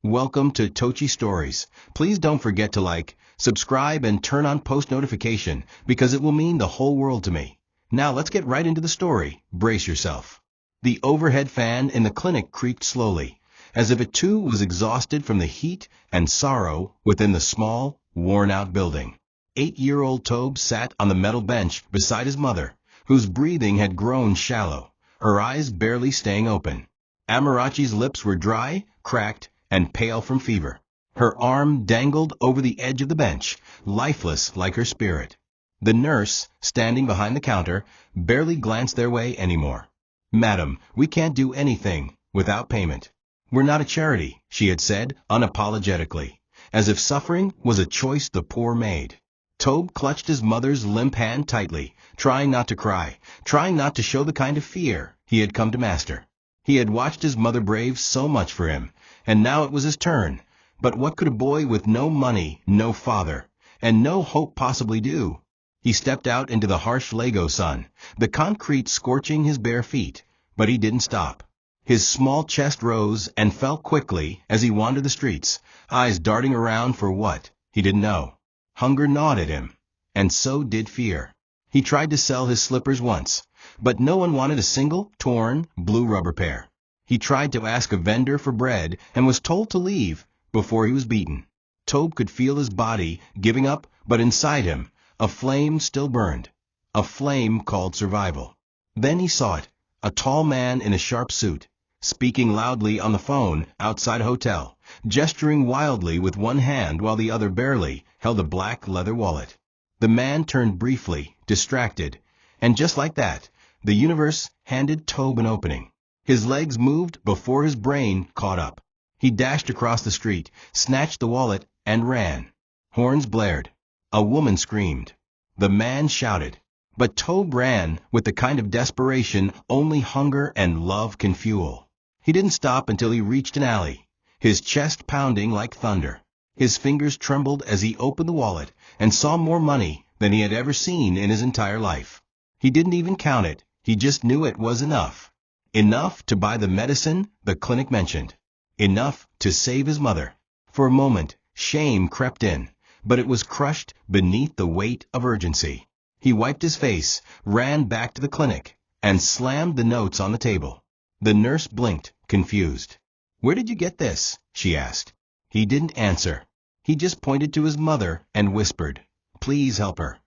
Welcome to Tochi Stories. Please don't forget to like, subscribe, and turn on post notification because it will mean the whole world to me. Now let's get right into the story. Brace yourself. The overhead fan in the clinic creaked slowly, as if it too was exhausted from the heat and sorrow within the small, worn-out building. 8-year-old Tobe sat on the metal bench beside his mother, whose breathing had grown shallow, her eyes barely staying open. Amarachi's lips were dry, cracked, and pale from fever. Her arm dangled over the edge of the bench, lifeless like her spirit. The nurse, standing behind the counter, barely glanced their way anymore. "Madam, we can't do anything without payment. We're not a charity," she had said unapologetically, as if suffering was a choice the poor made. Tobe clutched his mother's limp hand tightly, trying not to cry, trying not to show the kind of fear he had come to master. He had watched his mother brave so much for him, and now it was his turn. But what could a boy with no money, no father, and no hope possibly do? He stepped out into the harsh Lego sun, the concrete scorching his bare feet, but he didn't stop. His small chest rose and fell quickly as he wandered the streets, eyes darting around for what, he didn't know. Hunger gnawed at him, and so did fear. He tried to sell his slippers once, but no one wanted a single, torn, blue rubber pair. He tried to ask a vendor for bread and was told to leave before he was beaten. Tobe could feel his body giving up, but inside him, a flame still burned, a flame called survival. Then he saw it, a tall man in a sharp suit, speaking loudly on the phone outside a hotel, gesturing wildly with one hand while the other barely held a black leather wallet. The man turned briefly, distracted, and just like that, the universe handed Tobe an opening. His legs moved before his brain caught up. He dashed across the street, snatched the wallet, and ran. Horns blared. A woman screamed. The man shouted. But Tobe ran with the kind of desperation only hunger and love can fuel. He didn't stop until he reached an alley, his chest pounding like thunder. His fingers trembled as he opened the wallet and saw more money than he had ever seen in his entire life. He didn't even count it, he just knew it was enough. Enough to buy the medicine the clinic mentioned. Enough to save his mother. For a moment, shame crept in, but it was crushed beneath the weight of urgency. He wiped his face, ran back to the clinic, and slammed the notes on the table. The nurse blinked, confused. "Where did you get this?" she asked. He didn't answer. He just pointed to his mother and whispered, "Please help her."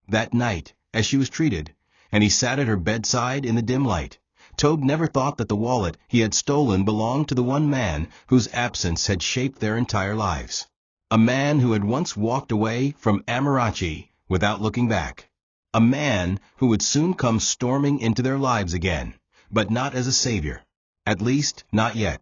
That night, as she was treated, and he sat at her bedside in the dim light, Tobe never thought that the wallet he had stolen belonged to the one man whose absence had shaped their entire lives. A man who had once walked away from Amarachi without looking back. A man who would soon come storming into their lives again, but not as a savior. At least, not yet.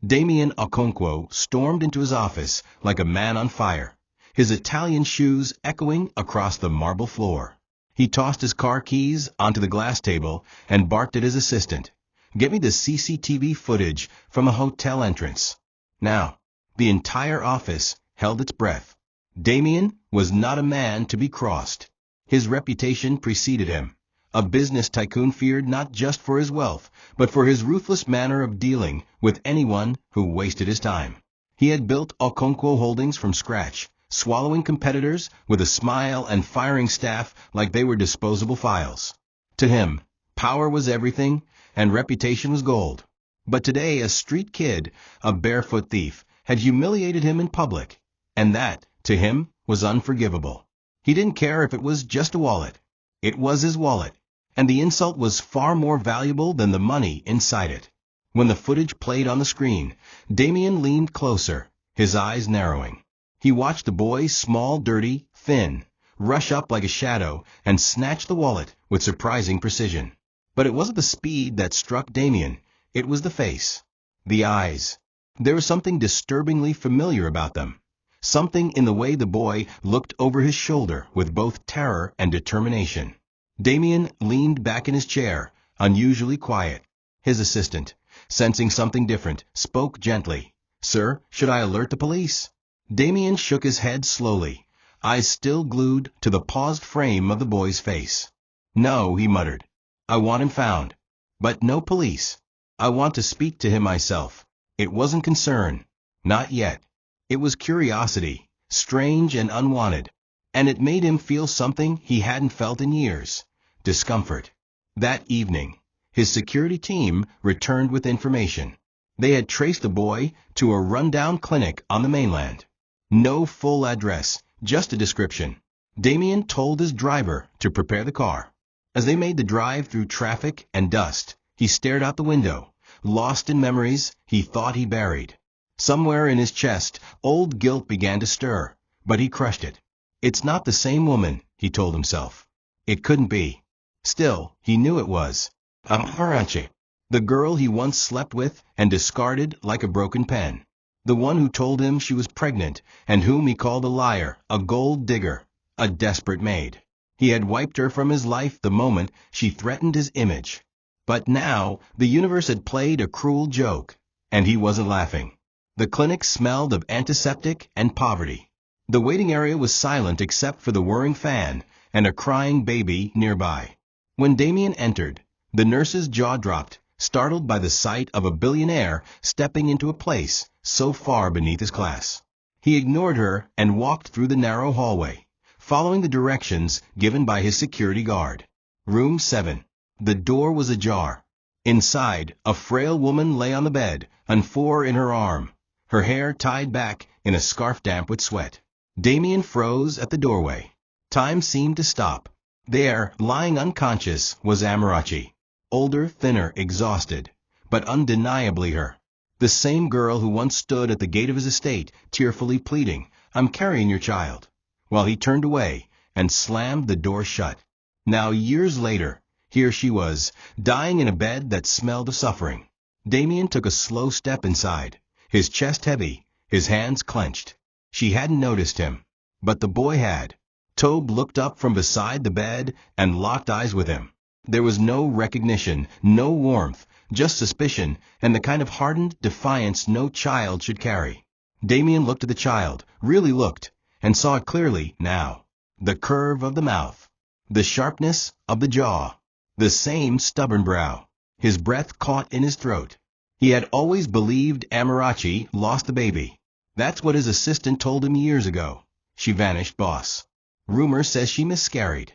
Damian Okonkwo stormed into his office like a man on fire, his Italian shoes echoing across the marble floor. He tossed his car keys onto the glass table and barked at his assistant, "Get me the CCTV footage from a hotel entrance." Now, the entire office held its breath. Damian was not a man to be crossed. His reputation preceded him. A business tycoon feared not just for his wealth, but for his ruthless manner of dealing with anyone who wasted his time. He had built Okonkwo Holdings from scratch, swallowing competitors with a smile and firing staff like they were disposable files. To him, power was everything, and reputation was gold. But today a street kid, a barefoot thief, had humiliated him in public, and that, to him, was unforgivable. He didn't care if it was just a wallet. It was his wallet, and the insult was far more valuable than the money inside it. When the footage played on the screen, Damian leaned closer, his eyes narrowing. He watched the boy, small, dirty, thin, rush up like a shadow and snatch the wallet with surprising precision. But it wasn't the speed that struck Damian, it was the face. The eyes. There was something disturbingly familiar about them. Something in the way the boy looked over his shoulder with both terror and determination. Damian leaned back in his chair, unusually quiet. His assistant, sensing something different, spoke gently. "Sir, should I alert the police?" Damian shook his head slowly, eyes still glued to the paused frame of the boy's face. "No," he muttered. "I want him found. But no police. I want to speak to him myself." It wasn't concern, Not yet. It was curiosity, strange and unwanted. And it made him feel something he hadn't felt in years: discomfort. That evening, his security team returned with information. They had traced the boy to a rundown clinic on the mainland. No full address, just a description. Damian told his driver to prepare the car. As they made the drive through traffic and dust, he stared out the window, lost in memories he thought he buried. Somewhere in his chest, old guilt began to stir, but he crushed it. It's not the same woman, he told himself. It couldn't be. Still, he knew it was. Amarachi. The girl he once slept with and discarded like a broken pen. The one who told him she was pregnant and whom he called a liar, a gold digger, a desperate maid. He had wiped her from his life the moment she threatened his image. But now, the universe had played a cruel joke, and he wasn't laughing. The clinic smelled of antiseptic and poverty. The waiting area was silent except for the whirring fan and a crying baby nearby. When Damian entered, the nurse's jaw dropped, startled by the sight of a billionaire stepping into a place so far beneath his class. He ignored her and walked through the narrow hallway, following the directions given by his security guard. Room 7. The door was ajar. Inside, a frail woman lay on the bed, an four in her arm, her hair tied back in a scarf damp with sweat. Damian froze at the doorway. Time seemed to stop. There, lying unconscious, was Amarachi. Older, thinner, exhausted, but undeniably her. The same girl who once stood at the gate of his estate, tearfully pleading, "I'm carrying your child," while he turned away and slammed the door shut. Now, years later, here she was, dying in a bed that smelled of suffering. Damian took a slow step inside, his chest heavy, his hands clenched. She hadn't noticed him, but the boy had. Tobe looked up from beside the bed and locked eyes with him. There was no recognition, no warmth, just suspicion and the kind of hardened defiance no child should carry. Damian looked at the child, really looked, and saw it clearly now. The curve of the mouth, the sharpness of the jaw, the same stubborn brow. His breath caught in his throat. He had always believed Amarachi lost the baby. That's what his assistant told him years ago. She vanished, boss. Rumor says she miscarried.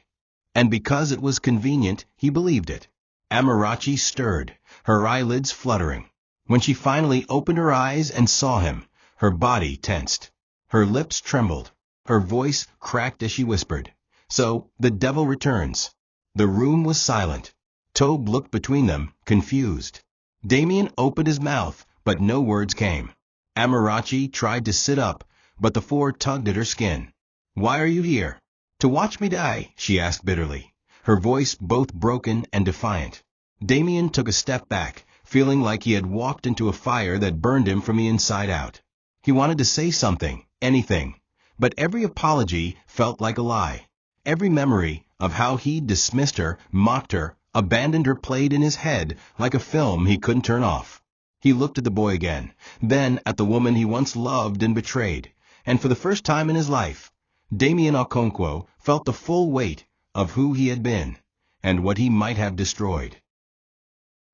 And because it was convenient, he believed it. Amarachi stirred, her eyelids fluttering. When she finally opened her eyes and saw him, her body tensed. Her lips trembled. Her voice cracked as she whispered, "So, the devil returns." The room was silent. Tobe looked between them, confused. Damian opened his mouth, but no words came. Amarachi tried to sit up, but the four tugged at her skin. "Why are you here?" "To watch me die," she asked bitterly, her voice both broken and defiant. Damian took a step back, feeling like he had walked into a fire that burned him from the inside out. He wanted to say something, anything, but every apology felt like a lie. Every memory of how he'd dismissed her, mocked her, abandoned her played in his head like a film he couldn't turn off. He looked at the boy again, then at the woman he once loved and betrayed, and for the first time in his life, Damian Okonkwo felt the full weight of who he had been and what he might have destroyed.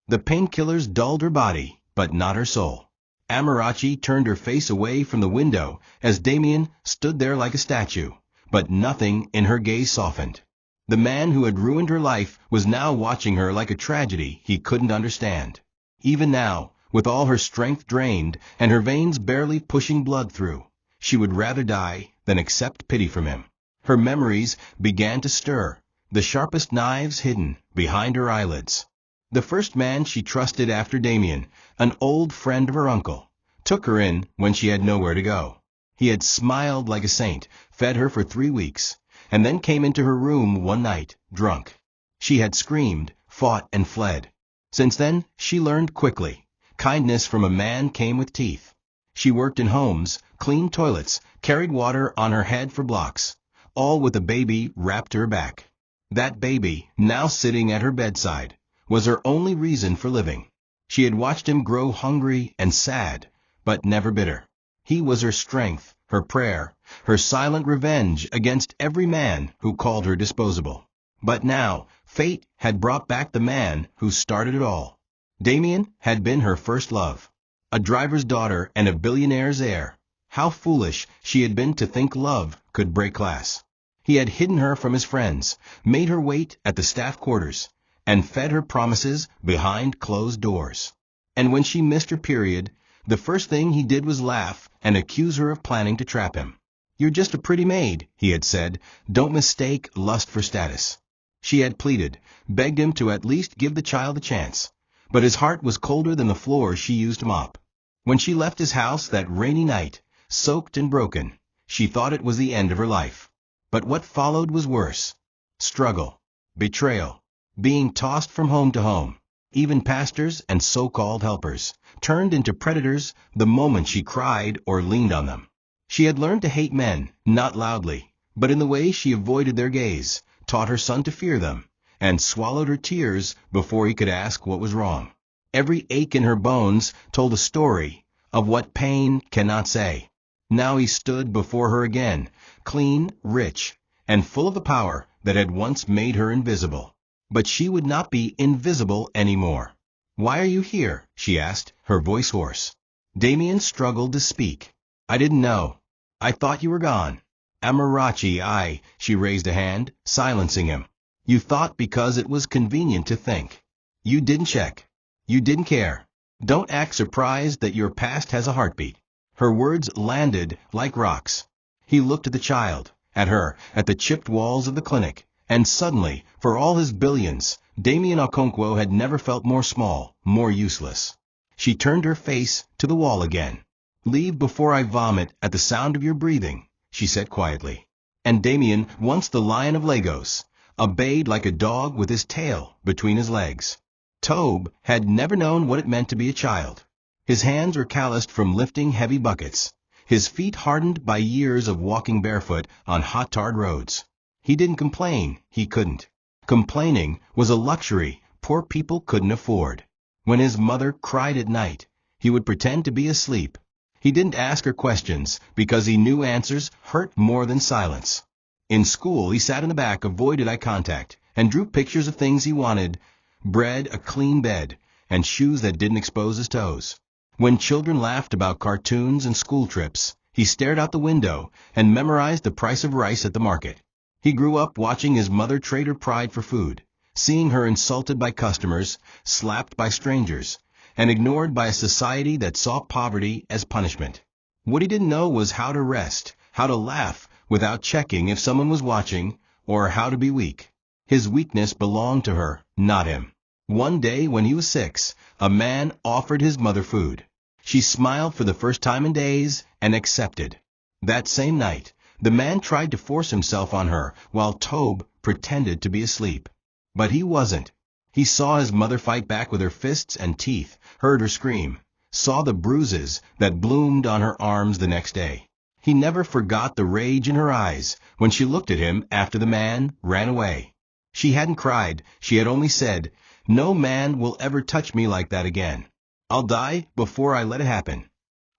The painkillers dulled her body, but not her soul. Amarachi turned her face away from the window as Damian stood there like a statue, but nothing in her gaze softened. The man who had ruined her life was now watching her like a tragedy he couldn't understand. Even now, with all her strength drained and her veins barely pushing blood through, she would rather die than accept pity from him. Her memories began to stir, the sharpest knives hidden behind her eyelids. The first man she trusted after Damian, an old friend of her uncle, took her in when she had nowhere to go. He had smiled like a saint, fed her for 3 weeks, and then came into her room one night, drunk. She had screamed, fought, and fled. Since then, she learned quickly. Kindness from a man came with teeth. She worked in homes, cleaned toilets, carried water on her head for blocks, all with a baby wrapped to her back. That baby, now sitting at her bedside, was her only reason for living. She had watched him grow hungry and sad, but never bitter. He was her strength, her prayer, her silent revenge against every man who called her disposable. But now, fate had brought back the man who started it all. Damian had been her first love. A driver's daughter and a billionaire's heir. How foolish she had been to think love could break class. He had hidden her from his friends, made her wait at the staff quarters, and fed her promises behind closed doors. And when she missed her period, the first thing he did was laugh and accuse her of planning to trap him. "You're just a pretty maid," he had said. "Don't mistake lust for status." She had pleaded, begged him to at least give the child a chance. But his heart was colder than the floor she used to mop. When she left his house that rainy night, soaked and broken, she thought it was the end of her life. But what followed was worse. Struggle, betrayal, being tossed from home to home. Even pastors and so-called helpers turned into predators the moment she cried or leaned on them. She had learned to hate men, not loudly, but in the way she avoided their gaze, taught her son to fear them, and swallowed her tears before he could ask what was wrong. Every ache in her bones told a story of what pain cannot say. Now he stood before her again, clean, rich, and full of the power that had once made her invisible. But she would not be invisible anymore. "Why are you here?" she asked, her voice hoarse. Damian struggled to speak. "I didn't know. I thought you were gone." "Amarachi, she raised a hand, silencing him. "You thought because it was convenient to think. You didn't check. You didn't care. Don't act surprised that your past has a heartbeat." Her words landed like rocks. He looked at the child, at her, at the chipped walls of the clinic, and suddenly, for all his billions, Damian Okonkwo had never felt more small, more useless. She turned her face to the wall again. "Leave before I vomit at the sound of your breathing," she said quietly. And Damian, once the lion of Lagos, obeyed like a dog with his tail between his legs. Tobe had never known what it meant to be a child. His hands were calloused from lifting heavy buckets, his feet hardened by years of walking barefoot on hot tarred roads. He didn't complain, he couldn't. Complaining was a luxury poor people couldn't afford. When his mother cried at night, he would pretend to be asleep. He didn't ask her questions because he knew answers hurt more than silence. In school, he sat in the back, avoided eye contact, and drew pictures of things he wanted: bread, a clean bed, and shoes that didn't expose his toes. When children laughed about cartoons and school trips, he stared out the window and memorized the price of rice at the market. He grew up watching his mother trade her pride for food, seeing her insulted by customers, slapped by strangers, and ignored by a society that saw poverty as punishment. What he didn't know was how to rest, how to laugh without checking if someone was watching, or how to be weak. His weakness belonged to her, not him. One day when he was 6, a man offered his mother food. She smiled for the first time in days and accepted. That same night, the man tried to force himself on her while Tobe pretended to be asleep. But he wasn't. He saw his mother fight back with her fists and teeth, heard her scream, saw the bruises that bloomed on her arms the next day. He never forgot the rage in her eyes when she looked at him after the man ran away. She hadn't cried, she had only said, "No man will ever touch me like that again. I'll die before I let it happen."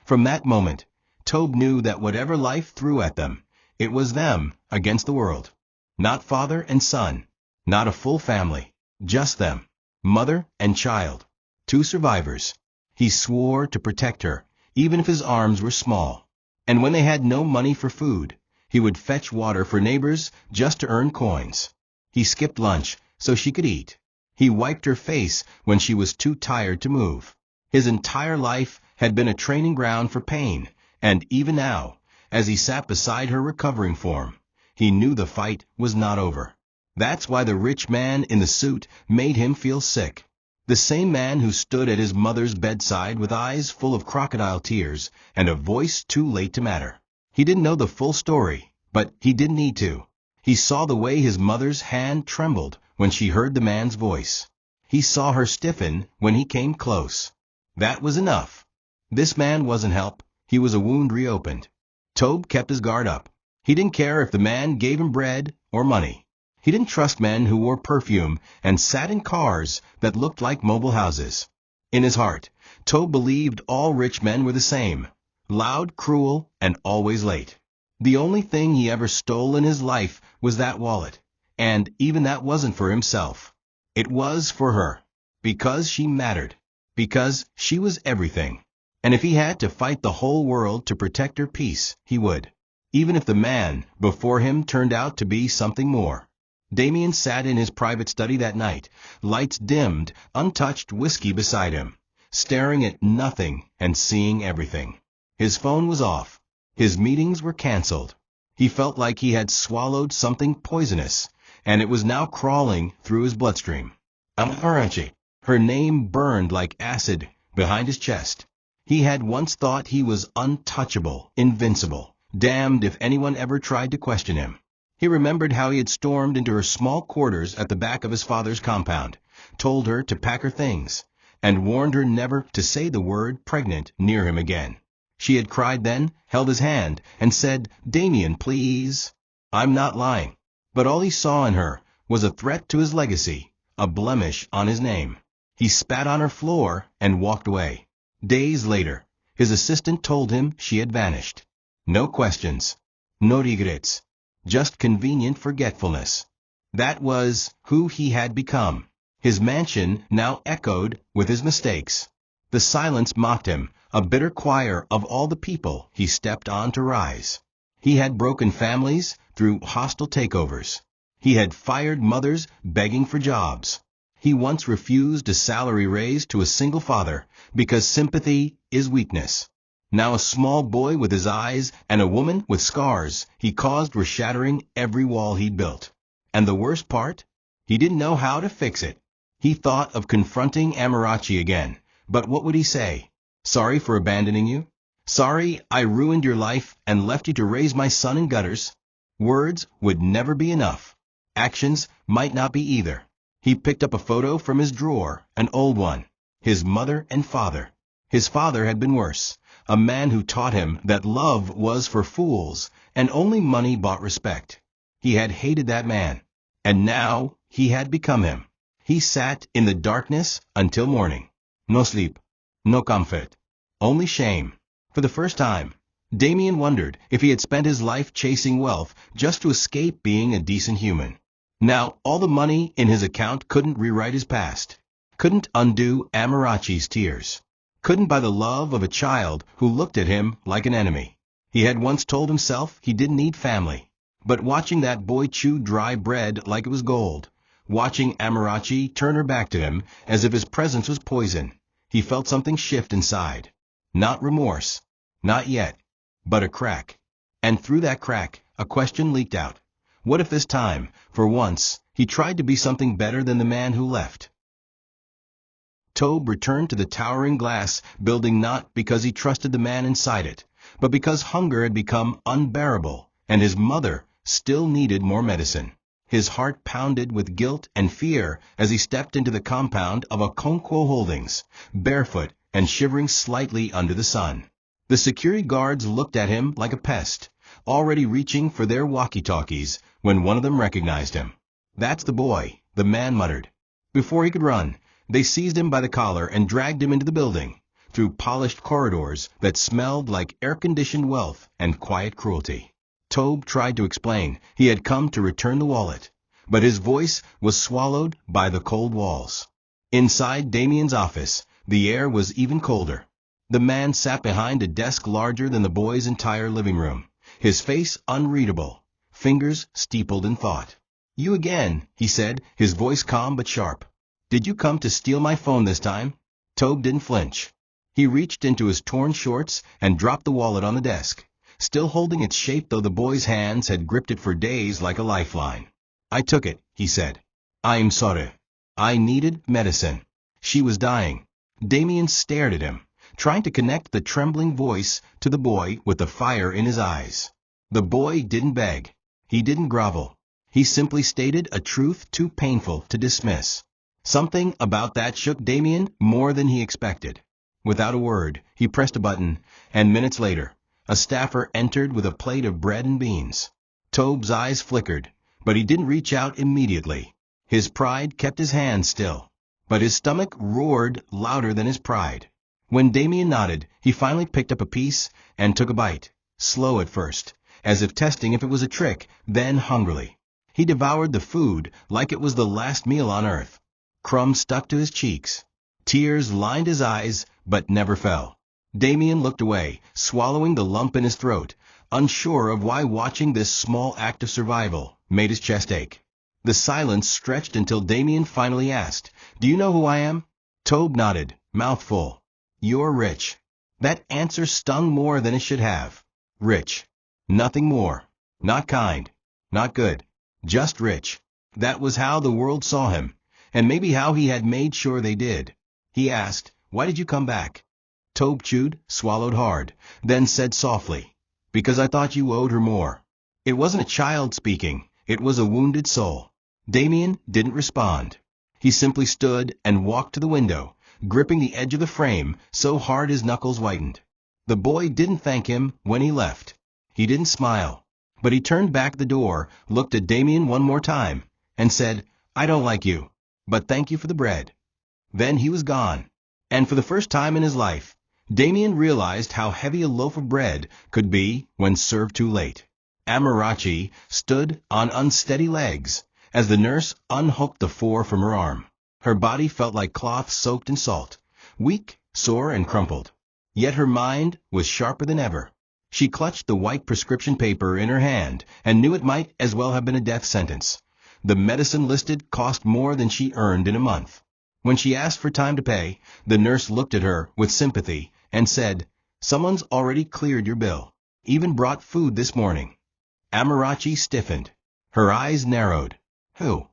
From that moment, Tobe knew that whatever life threw at them, it was them against the world. Not father and son, not a full family, just them, mother and child, 2 survivors. He swore to protect her, even if his arms were small. And when they had no money for food, he would fetch water for neighbors just to earn coins. He skipped lunch so she could eat. He wiped her face when she was too tired to move. His entire life had been a training ground for pain, and even now, as he sat beside her recovering form, he knew the fight was not over. That's why the rich man in the suit made him feel sick. The same man who stood at his mother's bedside with eyes full of crocodile tears and a voice too late to matter. He didn't know the full story, but he didn't need to. He saw the way his mother's hand trembled when she heard the man's voice. He saw her stiffen when he came close. That was enough. This man wasn't help, he was a wound reopened. Tobe kept his guard up. He didn't care if the man gave him bread or money. He didn't trust men who wore perfume and sat in cars that looked like mobile houses. In his heart, Tobe believed all rich men were the same: loud, cruel, and always late. The only thing he ever stole in his life was that wallet, and even that wasn't for himself. It was for her, because she mattered, because she was everything. And if he had to fight the whole world to protect her peace, he would. Even if the man before him turned out to be something more. Damian sat in his private study that night, lights dimmed, untouched whiskey beside him, staring at nothing and seeing everything. His phone was off. His meetings were canceled. He felt like he had swallowed something poisonous, and it was now crawling through his bloodstream. Amarachi. Her name burned like acid behind his chest. He had once thought he was untouchable, invincible, damned if anyone ever tried to question him. He remembered how he had stormed into her small quarters at the back of his father's compound, told her to pack her things, and warned her never to say the word pregnant near him again. She had cried then, held his hand, and said, "Damian, please." I'm not lying. But all he saw in her was a threat to his legacy, a blemish on his name. He spat on her floor and walked away. Days later, his assistant told him she had vanished. No questions. No regrets. Just convenient forgetfulness. That was who he had become. His mansion now echoed with his mistakes. The silence mocked him, a bitter choir of all the people he stepped on to rise. He had broken families through hostile takeovers. He had fired mothers begging for jobs. He once refused a salary raise to a single father because sympathy is weakness. Now a small boy with his eyes and a woman with scars he caused were shattering every wall he'd built. And the worst part? He didn't know how to fix it. He thought of confronting Amarachi again, but what would he say? Sorry for abandoning you? Sorry I ruined your life and left you to raise my son in gutters? Words would never be enough. Actions might not be either. He picked up a photo from his drawer, an old one. His mother and father. His father had been worse, a man who taught him that love was for fools and only money bought respect. He had hated that man, and now he had become him. He sat in the darkness until morning. No sleep, no comfort, only shame. For the first time, Damian wondered if he had spent his life chasing wealth just to escape being a decent human. Now, all the money in his account couldn't rewrite his past, couldn't undo Amarachi's tears, couldn't buy the love of a child who looked at him like an enemy. He had once told himself he didn't need family, but watching that boy chew dry bread like it was gold, watching Amarachi turn her back to him as if his presence was poison, he felt something shift inside. Not remorse, not yet, but a crack. And through that crack, a question leaked out. What if this time, for once, he tried to be something better than the man who left? Tobe returned to the towering glass building not because he trusted the man inside it, but because hunger had become unbearable, and his mother still needed more medicine. His heart pounded with guilt and fear as he stepped into the compound of Okonkwo Holdings, barefoot and shivering slightly under the sun. The security guards looked at him like a pest, already reaching for their walkie-talkies when one of them recognized him. "That's the boy," the man muttered. Before he could run, they seized him by the collar and dragged him into the building, through polished corridors that smelled like air-conditioned wealth and quiet cruelty. Tobe tried to explain he had come to return the wallet, but his voice was swallowed by the cold walls. Inside Damian's office, the air was even colder. The man sat behind a desk larger than the boy's entire living room, his face unreadable, fingers steepled in thought. "You again," he said, his voice calm but sharp. "Did you come to steal my phone this time?" Tobe didn't flinch. He reached into his torn shorts and dropped the wallet on the desk, still holding its shape though the boy's hands had gripped it for days like a lifeline. "I took it," he said. "I'm sorry. I needed medicine." She was dying. Damian stared at him, trying to connect the trembling voice to the boy with the fire in his eyes. The boy didn't beg. He didn't grovel. He simply stated a truth too painful to dismiss. Something about that shook Damian more than he expected. Without a word, he pressed a button, and minutes later, a staffer entered with a plate of bread and beans. Tobe's eyes flickered, but he didn't reach out immediately. His pride kept his hand still, but his stomach roared louder than his pride. When Damian nodded, he finally picked up a piece and took a bite, slow at first, as if testing if it was a trick, then hungrily. He devoured the food like it was the last meal on earth. Crumbs stuck to his cheeks. Tears lined his eyes, but never fell. Damian looked away, swallowing the lump in his throat, unsure of why watching this small act of survival made his chest ache. The silence stretched until Damian finally asked, "Do you know who I am?" Tobe nodded, mouth full. "You're rich." That answer stung more than it should have. Rich. Nothing more. Not kind. Not good. Just rich. That was how the world saw him, and maybe how he had made sure they did. He asked, "Why did you come back?" Tobe chewed, swallowed hard, then said softly, "Because I thought you owed her more." It wasn't a child speaking, it was a wounded soul. Damian didn't respond. He simply stood and walked to the window, gripping the edge of the frame so hard his knuckles whitened. The boy didn't thank him when he left. He didn't smile. But he turned back the door, looked at Damian one more time, and said, "I don't like you, but thank you for the bread." Then he was gone. And for the first time in his life, Damian realized how heavy a loaf of bread could be when served too late. Amarachi stood on unsteady legs as the nurse unhooked the 4 from her arm. Her body felt like cloth soaked in salt, weak, sore, and crumpled. Yet her mind was sharper than ever. She clutched the white prescription paper in her hand and knew it might as well have been a death sentence. The medicine listed cost more than she earned in a month. When she asked for time to pay, the nurse looked at her with sympathy and said, "Someone's already cleared your bill. Even brought food this morning." Amarachi stiffened. Her eyes narrowed. "Who?"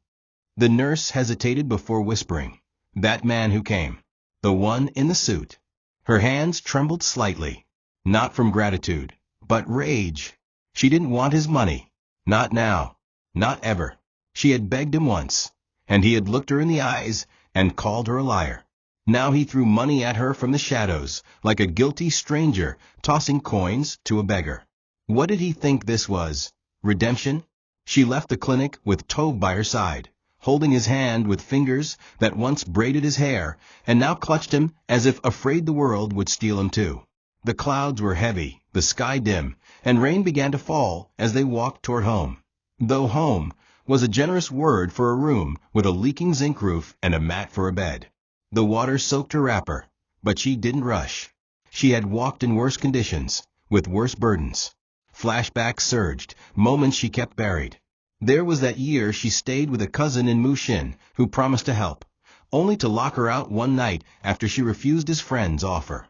The nurse hesitated before whispering, "That man who came. The one in the suit." Her hands trembled slightly. Not from gratitude, but rage. She didn't want his money. Not now. Not ever. She had begged him once, and he had looked her in the eyes and called her a liar. Now he threw money at her from the shadows, like a guilty stranger tossing coins to a beggar. What did he think this was? Redemption? She left the clinic with Tobe by her side, holding his hand with fingers that once braided his hair and now clutched him as if afraid the world would steal him too. The clouds were heavy, the sky dim, and rain began to fall as they walked toward home. Though home was a generous word for a room with a leaking zinc roof and a mat for a bed. The water soaked her wrapper, but she didn't rush. She had walked in worse conditions, with worse burdens. Flashbacks surged, moments she kept buried. There was that year she stayed with a cousin in Mushin who promised to help, only to lock her out one night after she refused his friend's offer.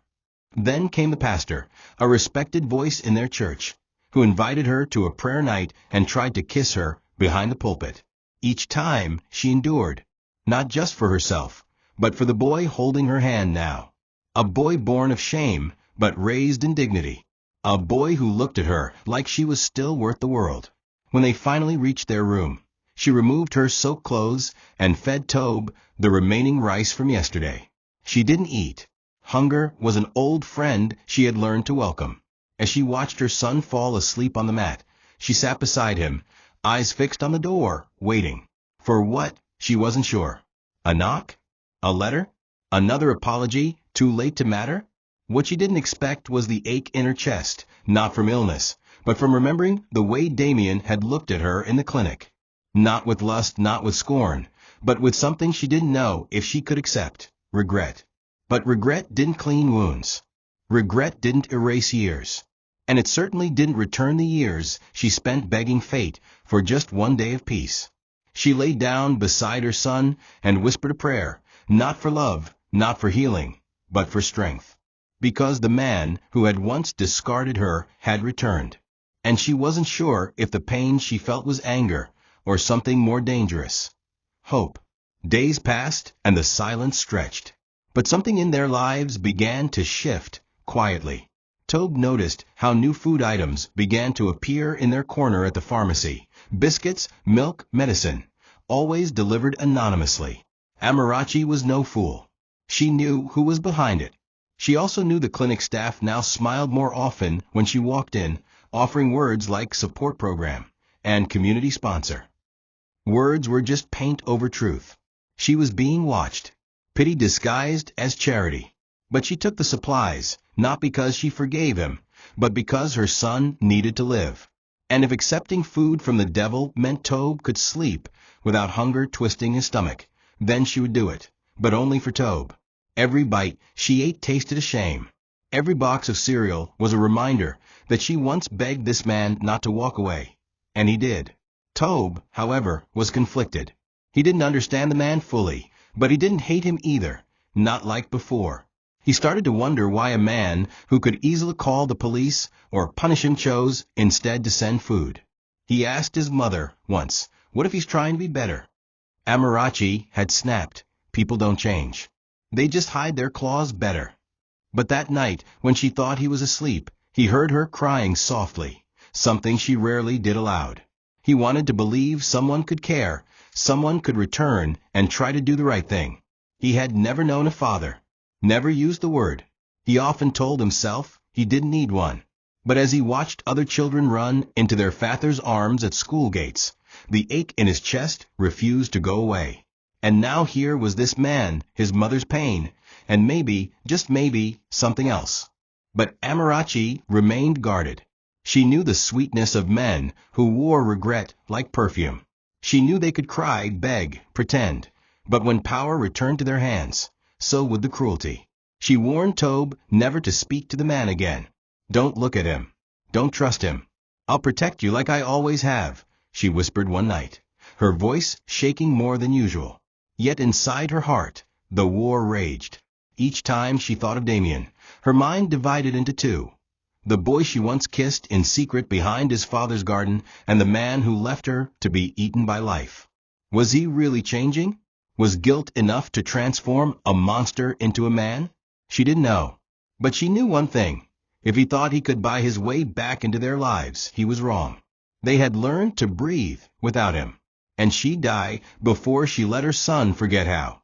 Then came the pastor, a respected voice in their church, who invited her to a prayer night and tried to kiss her behind the pulpit. Each time she endured, not just for herself, but for the boy holding her hand now. A boy born of shame, but raised in dignity. A boy who looked at her like she was still worth the world. When they finally reached their room, she removed her soaked clothes and fed Tobe the remaining rice from yesterday. She didn't eat. Hunger was an old friend she had learned to welcome. As she watched her son fall asleep on the mat, she sat beside him, eyes fixed on the door, waiting. For what? She wasn't sure. A knock? A letter? Another apology, too late to matter? What she didn't expect was the ache in her chest, not from illness, but from remembering the way Damian had looked at her in the clinic. Not with lust, not with scorn, but with something she didn't know if she could accept: regret. But regret didn't clean wounds. Regret didn't erase years. And it certainly didn't return the years she spent begging fate for just one day of peace. She lay down beside her son and whispered a prayer, not for love, not for healing, but for strength. Because the man who had once discarded her had returned. And she wasn't sure if the pain she felt was anger or something more dangerous. Hope. Days passed and the silence stretched. But something in their lives began to shift, quietly. Tobe noticed how new food items began to appear in their corner at the pharmacy. Biscuits, milk, medicine, always delivered anonymously. Amarachi was no fool. She knew who was behind it. She also knew the clinic staff now smiled more often when she walked in, offering words like support program and community sponsor. Words were just paint over truth. She was being watched. Pity disguised as charity. But she took the supplies, not because she forgave him, but because her son needed to live. And if accepting food from the devil meant Tobe could sleep without hunger twisting his stomach, then she would do it, but only for Tobe. Every bite she ate tasted a shame. Every box of cereal was a reminder that she once begged this man not to walk away. And he did. Tobe, however, was conflicted. He didn't understand the man fully, but he didn't hate him either, not like before. He started to wonder why a man who could easily call the police or punish him chose instead to send food. He asked his mother once, "What if he's trying to be better?" Amarachi had snapped. People don't change. They just hide their claws better. But that night, when she thought he was asleep, he heard her crying softly, something she rarely did aloud. He wanted to believe someone could care, someone could return and try to do the right thing. He had never known a father, never used the word. He often told himself he didn't need one. But as he watched other children run into their father's arms at school gates, the ache in his chest refused to go away. And now here was this man, his mother's pain, and maybe, just maybe, something else. But Amarachi remained guarded. She knew the sweetness of men who wore regret like perfume. She knew they could cry, beg, pretend, but when power returned to their hands, so would the cruelty. She warned Tobe never to speak to the man again. "Don't look at him. Don't trust him. I'll protect you like I always have," she whispered one night, her voice shaking more than usual. Yet inside her heart, the war raged. Each time she thought of Damian, her mind divided into two. The boy she once kissed in secret behind his father's garden, and the man who left her to be eaten by life. Was he really changing? Was guilt enough to transform a monster into a man? She didn't know. But she knew one thing. If he thought he could buy his way back into their lives, he was wrong. They had learned to breathe without him, and she'd die before she let her son forget how.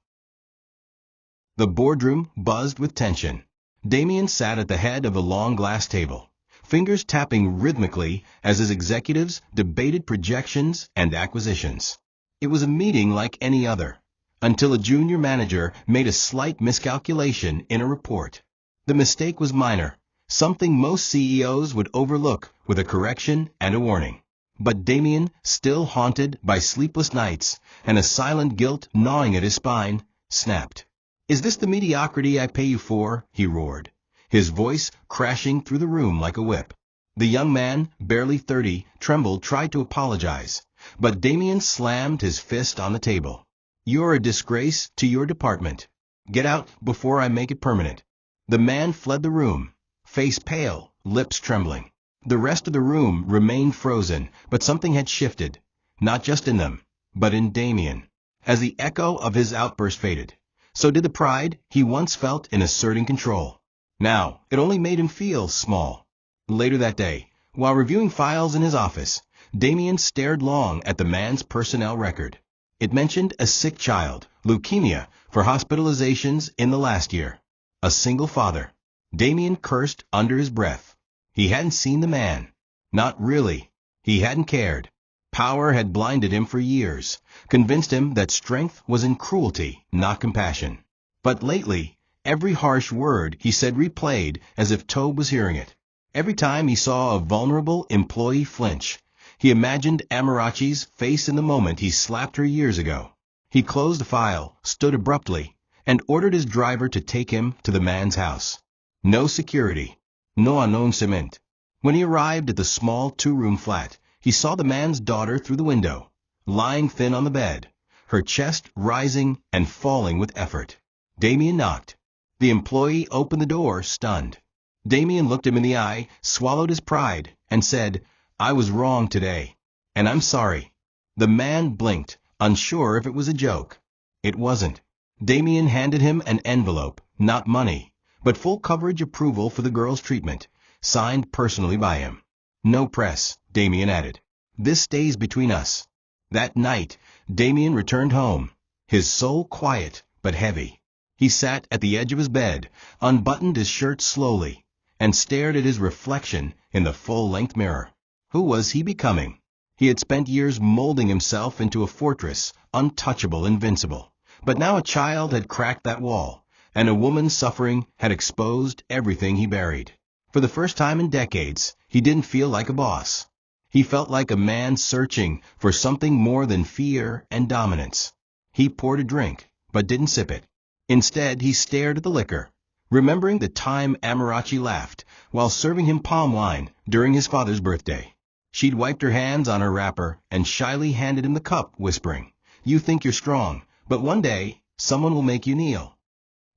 The boardroom buzzed with tension. Damian sat at the head of a long glass table, fingers tapping rhythmically as his executives debated projections and acquisitions. It was a meeting like any other, until a junior manager made a slight miscalculation in a report. The mistake was minor, something most CEOs would overlook with a correction and a warning. But Damian, still haunted by sleepless nights and a silent guilt gnawing at his spine, snapped. "Is this the mediocrity I pay you for?" he roared, his voice crashing through the room like a whip. The young man, barely 30, trembled, tried to apologize, but Damian slammed his fist on the table. "You're a disgrace to your department. Get out before I make it permanent." The man fled the room, face pale, lips trembling. The rest of the room remained frozen, but something had shifted, not just in them, but in Damian. As the echo of his outburst faded, so did the pride he once felt in asserting control. Now, it only made him feel small. Later that day, while reviewing files in his office, Damian stared long at the man's personnel record. It mentioned a sick child, leukemia, for hospitalizations in the last year. A single father. Damian cursed under his breath. He hadn't seen the man. Not really. He hadn't cared. Power had blinded him for years, convinced him that strength was in cruelty, not compassion. But lately, every harsh word he said replayed as if Tobe was hearing it. Every time he saw a vulnerable employee flinch, he imagined Amarachi's face in the moment he slapped her years ago. He closed the file, stood abruptly, and ordered his driver to take him to the man's house. No security. No announcement. When he arrived at the small two-room flat, he saw the man's daughter through the window, lying thin on the bed, her chest rising and falling with effort. Damian knocked. The employee opened the door, stunned. Damian looked him in the eye, swallowed his pride, and said, "I was wrong today, and I'm sorry." The man blinked, unsure if it was a joke. It wasn't. Damian handed him an envelope, not money, but full coverage approval for the girl's treatment, signed personally by him. "No press," Damian added. "This stays between us." That night, Damian returned home, his soul quiet but heavy. He sat at the edge of his bed, unbuttoned his shirt slowly, and stared at his reflection in the full-length mirror. Who was he becoming? He had spent years molding himself into a fortress, untouchable, invincible. But now a child had cracked that wall, and a woman suffering had exposed everything he buried. For the first time in decades, he didn't feel like a boss. He felt like a man searching for something more than fear and dominance. He poured a drink, but didn't sip it. Instead, he stared at the liquor, remembering the time Amarachi laughed while serving him palm wine during his father's birthday. She'd wiped her hands on her wrapper and shyly handed him the cup, whispering, "You think you're strong, but one day someone will make you kneel."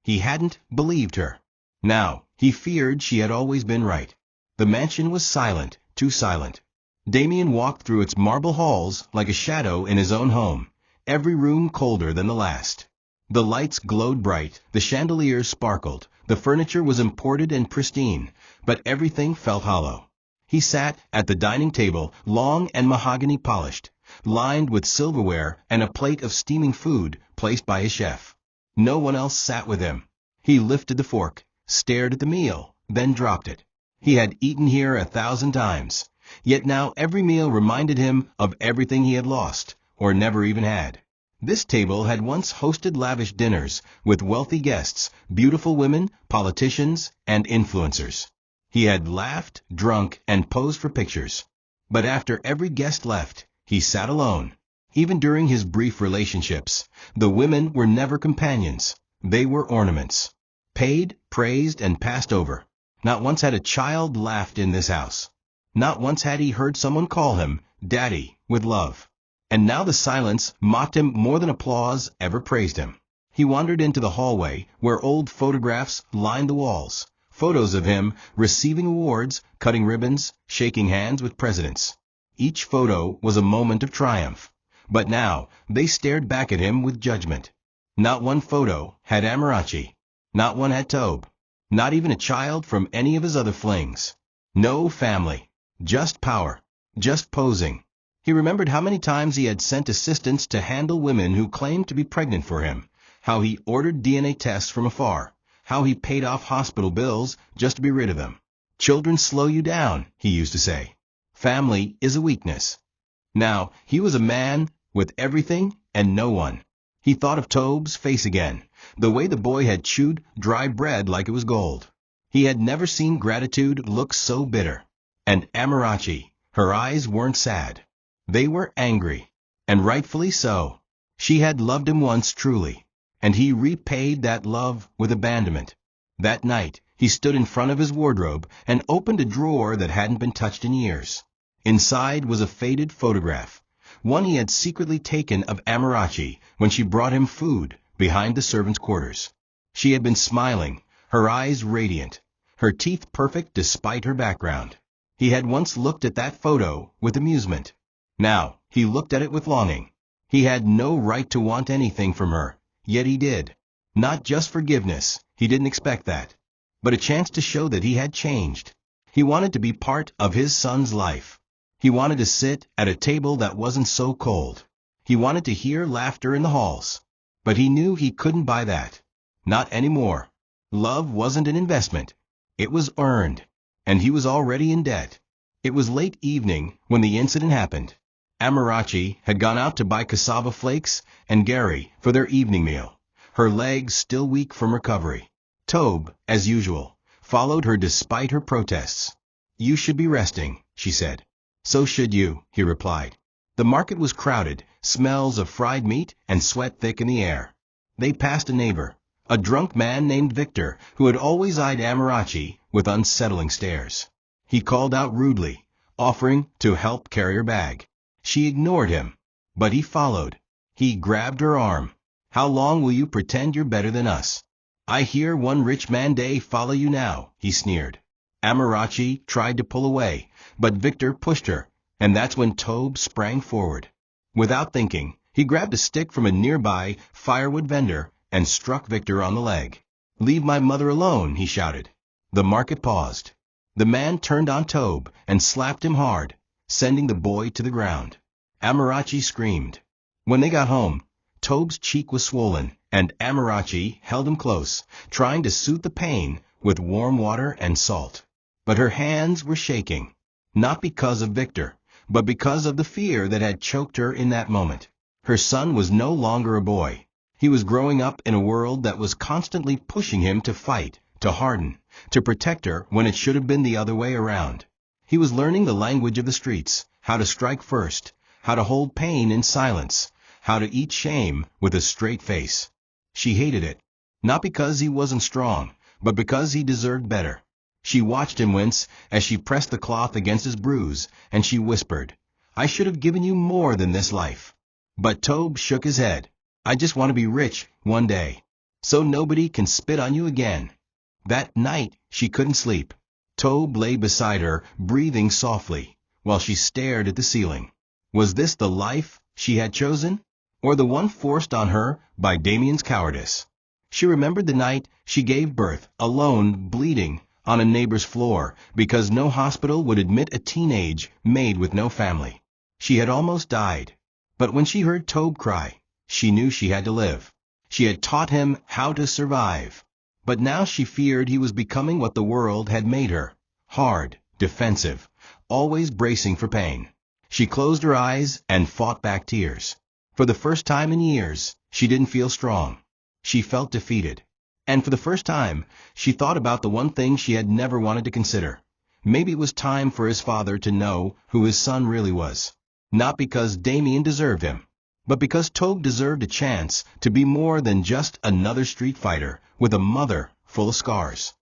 He hadn't believed her. Now, he feared she had always been right. The mansion was silent, too silent. Damian walked through its marble halls like a shadow in his own home, every room colder than the last. The lights glowed bright, the chandeliers sparkled, the furniture was imported and pristine, but everything felt hollow. He sat at the dining table, long and mahogany polished, lined with silverware and a plate of steaming food placed by his chef. No one else sat with him. He lifted the fork, stared at the meal, then dropped it. He had eaten here 1,000 times, yet now every meal reminded him of everything he had lost, or never even had. This table had once hosted lavish dinners with wealthy guests, beautiful women, politicians, and influencers. He had laughed, drunk, and posed for pictures. But after every guest left, he sat alone. Even during his brief relationships, the women were never companions. They were ornaments. Paid, praised, and passed over. Not once had a child laughed in this house. Not once had he heard someone call him Daddy with love. And now the silence mocked him more than applause ever praised him. He wandered into the hallway where old photographs lined the walls. Photos of him receiving awards, cutting ribbons, shaking hands with presidents. Each photo was a moment of triumph. But now they stared back at him with judgment. Not one photo had Amarachi. Not one had Tobe. Not even a child from any of his other flings. No family. Just power. Just posing. He remembered how many times he had sent assistants to handle women who claimed to be pregnant for him, how he ordered DNA tests from afar, how he paid off hospital bills just to be rid of them. Children slow you down, he used to say. Family is a weakness. Now, he was a man with everything and no one. He thought of Tobe's face again, the way the boy had chewed dry bread like it was gold. He had never seen gratitude look so bitter. And Amarachi, her eyes weren't sad. They were angry, and rightfully so. She had loved him once truly, and he repaid that love with abandonment. That night, he stood in front of his wardrobe and opened a drawer that hadn't been touched in years. Inside was a faded photograph, one he had secretly taken of Amarachi when she brought him food behind the servants' quarters. She had been smiling, her eyes radiant, her teeth perfect despite her background. He had once looked at that photo with amusement. Now, he looked at it with longing. He had no right to want anything from her, yet he did. Not just forgiveness, he didn't expect that, but a chance to show that he had changed. He wanted to be part of his son's life. He wanted to sit at a table that wasn't so cold. He wanted to hear laughter in the halls. But he knew he couldn't buy that. Not anymore. Love wasn't an investment. It was earned. And he was already in debt. It was late evening when the incident happened. Amarachi had gone out to buy cassava flakes and Gary for their evening meal, her legs still weak from recovery. Tobe, as usual, followed her despite her protests. "You should be resting," she said. "So should you," he replied. The market was crowded, smells of fried meat and sweat thick in the air. They passed a neighbor, a drunk man named Victor, who had always eyed Amarachi with unsettling stares. He called out rudely, offering to help carry her bag. She ignored him, but he followed. He grabbed her arm. "How long will you pretend you're better than us? I hear one rich man day follow you now," he sneered. Amarachi tried to pull away, but Victor pushed her, and that's when Tobe sprang forward. Without thinking, he grabbed a stick from a nearby firewood vendor and struck Victor on the leg. "Leave my mother alone," he shouted. The market paused. The man turned on Tobe and slapped him hard, sending the boy to the ground. Amarachi screamed. When they got home, Tobe's cheek was swollen, and Amarachi held him close, trying to soothe the pain with warm water and salt. But her hands were shaking, not because of Victor, but because of the fear that had choked her in that moment. Her son was no longer a boy. He was growing up in a world that was constantly pushing him to fight, to harden, to protect her when it should have been the other way around. He was learning the language of the streets, how to strike first, how to hold pain in silence, how to eat shame with a straight face. She hated it, not because he wasn't strong, but because he deserved better. She watched him wince as she pressed the cloth against his bruise, and she whispered, "I should have given you more than this life." But Tobe shook his head. "I just want to be rich one day, so nobody can spit on you again." That night, she couldn't sleep. Tobe lay beside her, breathing softly, while she stared at the ceiling. Was this the life she had chosen, or the one forced on her by Damian's cowardice? She remembered the night she gave birth, alone, bleeding, on a neighbor's floor, because no hospital would admit a teenage maid with no family. She had almost died. But when she heard Tobe cry, she knew she had to live. She had taught him how to survive. But now she feared he was becoming what the world had made her: hard, defensive, always bracing for pain. She closed her eyes and fought back tears. For the first time in years, she didn't feel strong. She felt defeated. And for the first time, she thought about the one thing she had never wanted to consider. Maybe it was time for his father to know who his son really was. Not because Damian deserved him, but because Tobe deserved a chance to be more than just another street fighter with a mother full of scars.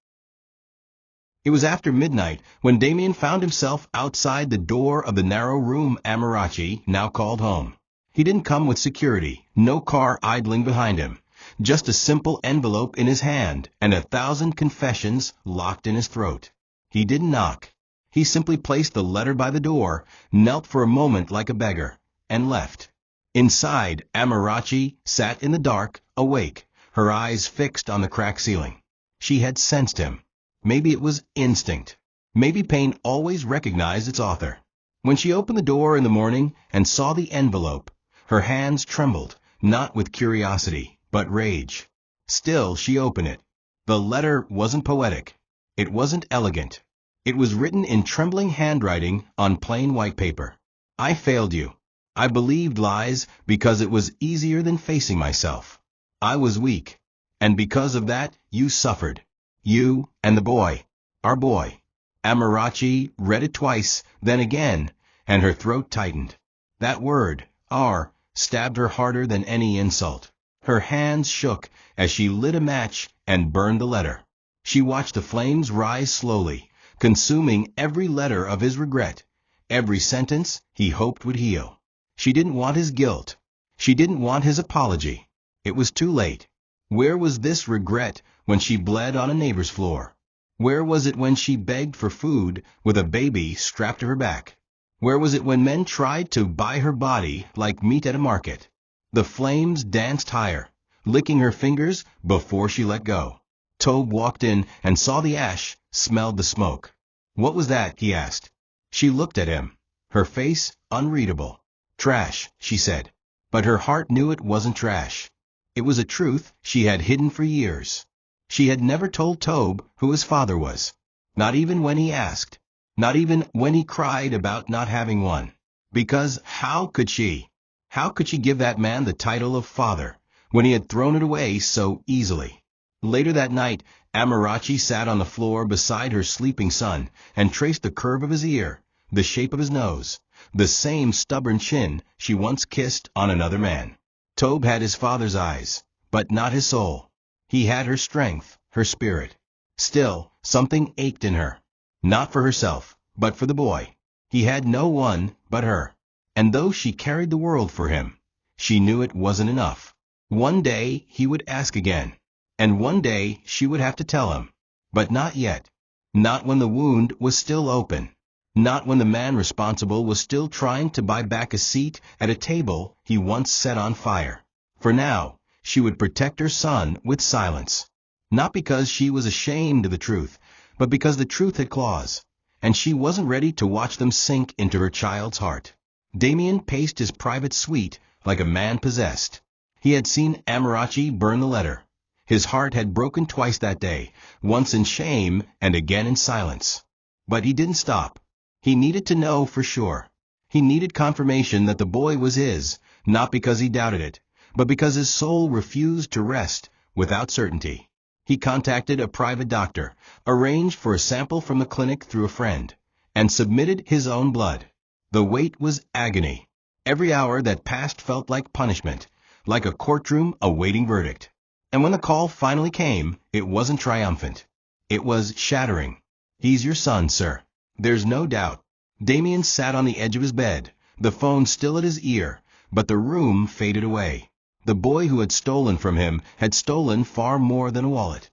It was after midnight when Damian found himself outside the door of the narrow room Amarachi now called home. He didn't come with security, no car idling behind him, just a simple envelope in his hand and 1,000 confessions locked in his throat. He didn't knock. He simply placed the letter by the door, knelt for a moment like a beggar, and left. Inside, Amarachi sat in the dark, awake, her eyes fixed on the cracked ceiling. She had sensed him. Maybe it was instinct. Maybe pain always recognized its author. When she opened the door in the morning and saw the envelope, her hands trembled, not with curiosity, but rage. Still, she opened it. The letter wasn't poetic. It wasn't elegant. It was written in trembling handwriting on plain white paper. "I failed you. I believed lies because it was easier than facing myself. I was weak. And because of that, you suffered. You and the boy. Our boy." Amarachi read it twice, then again, and her throat tightened. That word, our, stabbed her harder than any insult. Her hands shook as she lit a match and burned the letter. She watched the flames rise slowly, consuming every letter of his regret, every sentence he hoped would heal. She didn't want his guilt. She didn't want his apology. It was too late. Where was this regret when she bled on a neighbor's floor? Where was it when she begged for food with a baby strapped to her back? Where was it when men tried to buy her body like meat at a market? The flames danced higher, licking her fingers before she let go. Tobe walked in and saw the ash, smelled the smoke. "What was that?" he asked. She looked at him, her face unreadable. "Trash," she said. But her heart knew it wasn't trash. It was a truth she had hidden for years. She had never told Tobe who his father was. Not even when he asked. Not even when he cried about not having one. Because how could she? How could she give that man the title of father when he had thrown it away so easily? Later that night, Amarachi sat on the floor beside her sleeping son and traced the curve of his ear, the shape of his nose, the same stubborn chin she once kissed on another man. Tobe had his father's eyes, but not his soul. He had her strength, her spirit. Still, something ached in her. Not for herself, but for the boy. He had no one but her. And though she carried the world for him, she knew it wasn't enough. One day he would ask again. And one day she would have to tell him. But not yet. Not when the wound was still open. Not when the man responsible was still trying to buy back a seat at a table he once set on fire. For now, she would protect her son with silence. Not because she was ashamed of the truth, but because the truth had claws, and she wasn't ready to watch them sink into her child's heart. Damian paced his private suite like a man possessed. He had seen Amarachi burn the letter. His heart had broken twice that day, once in shame and again in silence. But he didn't stop. He needed to know for sure. He needed confirmation that the boy was his, not because he doubted it, but because his soul refused to rest without certainty. He contacted a private doctor, arranged for a sample from the clinic through a friend, and submitted his own blood. The wait was agony. Every hour that passed felt like punishment, like a courtroom awaiting verdict. And when the call finally came, it wasn't triumphant. It was shattering. "He's your son, sir. There's no doubt." Damian sat on the edge of his bed, the phone still at his ear, but the room faded away. The boy who had stolen from him had stolen far more than a wallet.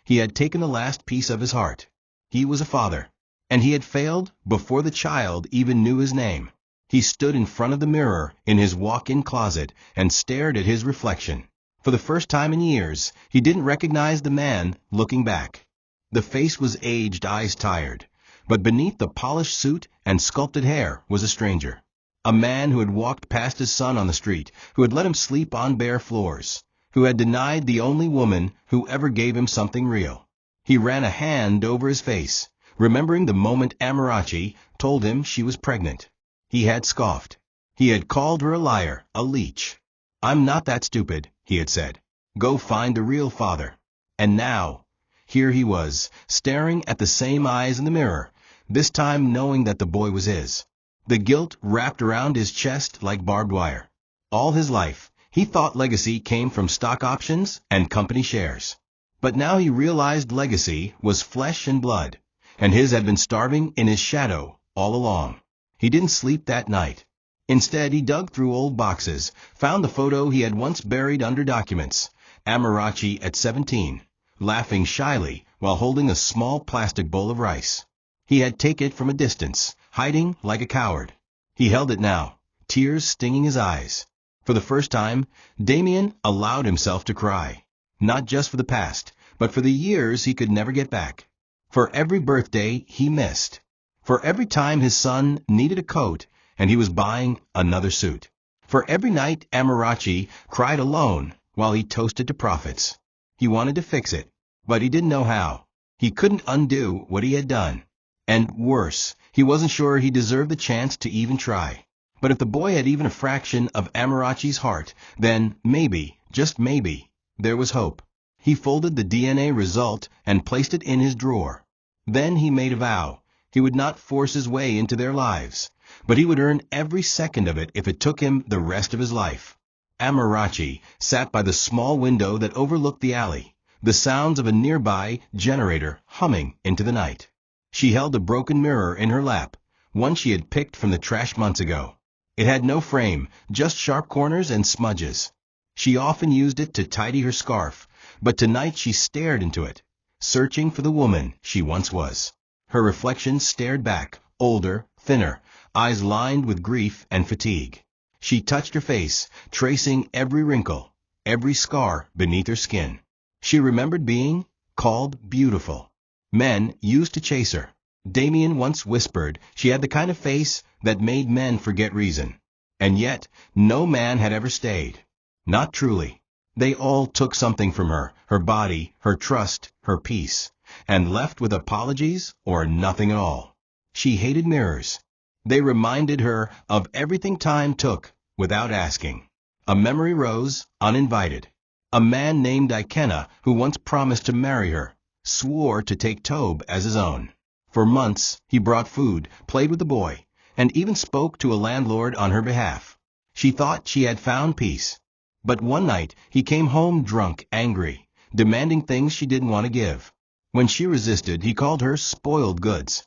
He had taken the last piece of his heart. He was a father, and he had failed before the child even knew his name. He stood in front of the mirror in his walk-in closet and stared at his reflection. For the first time in years, he didn't recognize the man looking back. The face was aged, eyes tired, but beneath the polished suit and sculpted hair was a stranger. A man who had walked past his son on the street, who had let him sleep on bare floors, who had denied the only woman who ever gave him something real. He ran a hand over his face, remembering the moment Amarachi told him she was pregnant. He had scoffed. He had called her a liar, a leech. "I'm not that stupid," he had said. "Go find the real father." And now, here he was, staring at the same eyes in the mirror, this time knowing that the boy was his. The guilt wrapped around his chest like barbed wire. All his life, he thought legacy came from stock options and company shares. But now he realized legacy was flesh and blood, and his had been starving in his shadow all along. He didn't sleep that night. Instead, he dug through old boxes, found the photo he had once buried under documents, Amarachi at 17, laughing shyly while holding a small plastic bowl of rice. He had taken it from a distance, hiding like a coward. He held it now, tears stinging his eyes. For the first time, Damian allowed himself to cry, not just for the past, but for the years he could never get back. For every birthday he missed. For every time his son needed a coat and he was buying another suit. For every night Amarachi cried alone while he toasted to profits. He wanted to fix it, but he didn't know how. He couldn't undo what he had done. And worse, he wasn't sure he deserved the chance to even try. But if the boy had even a fraction of Amarachi's heart, then maybe, just maybe, there was hope. He folded the DNA result and placed it in his drawer. Then he made a vow. He would not force his way into their lives, but he would earn every second of it if it took him the rest of his life. Amarachi sat by the small window that overlooked the alley, the sounds of a nearby generator humming into the night. She held a broken mirror in her lap, one she had picked from the trash months ago. It had no frame, just sharp corners and smudges. She often used it to tidy her scarf, but tonight she stared into it, searching for the woman she once was. Her reflection stared back, older, thinner, eyes lined with grief and fatigue. She touched her face, tracing every wrinkle, every scar beneath her skin. She remembered being called beautiful. Men used to chase her. Damian once whispered she had the kind of face that made men forget reason. And yet, no man had ever stayed. Not truly. They all took something from her, her body, her trust, her peace, and left with apologies or nothing at all. She hated mirrors. They reminded her of everything time took without asking. A memory rose, uninvited. A man named Ikenna, who once promised to marry her, swore to take Tobe as his own. For months, he brought food, played with the boy, and even spoke to a landlord on her behalf. She thought she had found peace. But one night, he came home drunk, angry, demanding things she didn't want to give. When she resisted, he called her spoiled goods.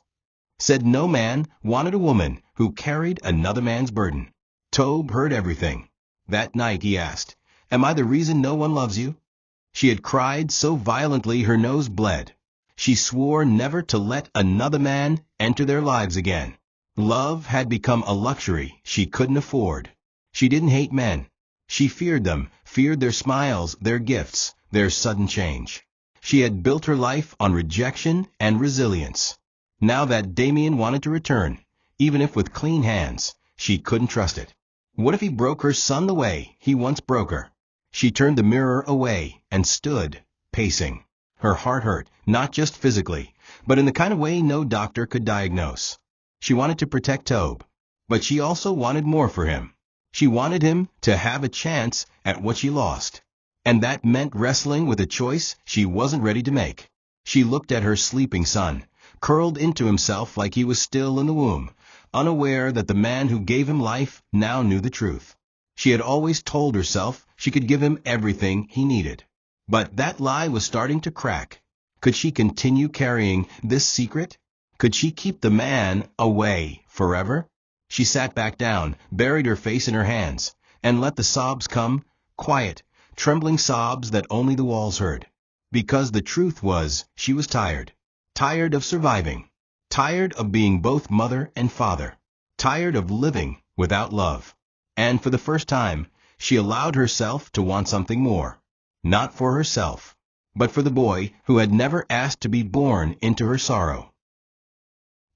Said no man wanted a woman who carried another man's burden. Tobe heard everything. That night he asked, "Am I the reason no one loves you?" She had cried so violently her nose bled. She swore never to let another man enter their lives again. Love had become a luxury she couldn't afford. She didn't hate men. She feared them, feared their smiles, their gifts, their sudden change. She had built her life on rejection and resilience. Now that Damian wanted to return, even if with clean hands, she couldn't trust it. What if he broke her son the way he once broke her? She turned the mirror away and stood, pacing. Her heart hurt, not just physically, but in the kind of way no doctor could diagnose. She wanted to protect Tobe, but she also wanted more for him. She wanted him to have a chance at what she lost. And that meant wrestling with a choice she wasn't ready to make. She looked at her sleeping son, curled into himself like he was still in the womb, unaware that the man who gave him life now knew the truth. She had always told herself she could give him everything he needed. But that lie was starting to crack. Could she continue carrying this secret? Could she keep the man away forever? She sat back down, buried her face in her hands, and let the sobs come, quiet, trembling sobs that only the walls heard. Because the truth was, she was tired. Tired of surviving. Tired of being both mother and father. Tired of living without love. And for the first time, she allowed herself to want something more. Not for herself, but for the boy who had never asked to be born into her sorrow.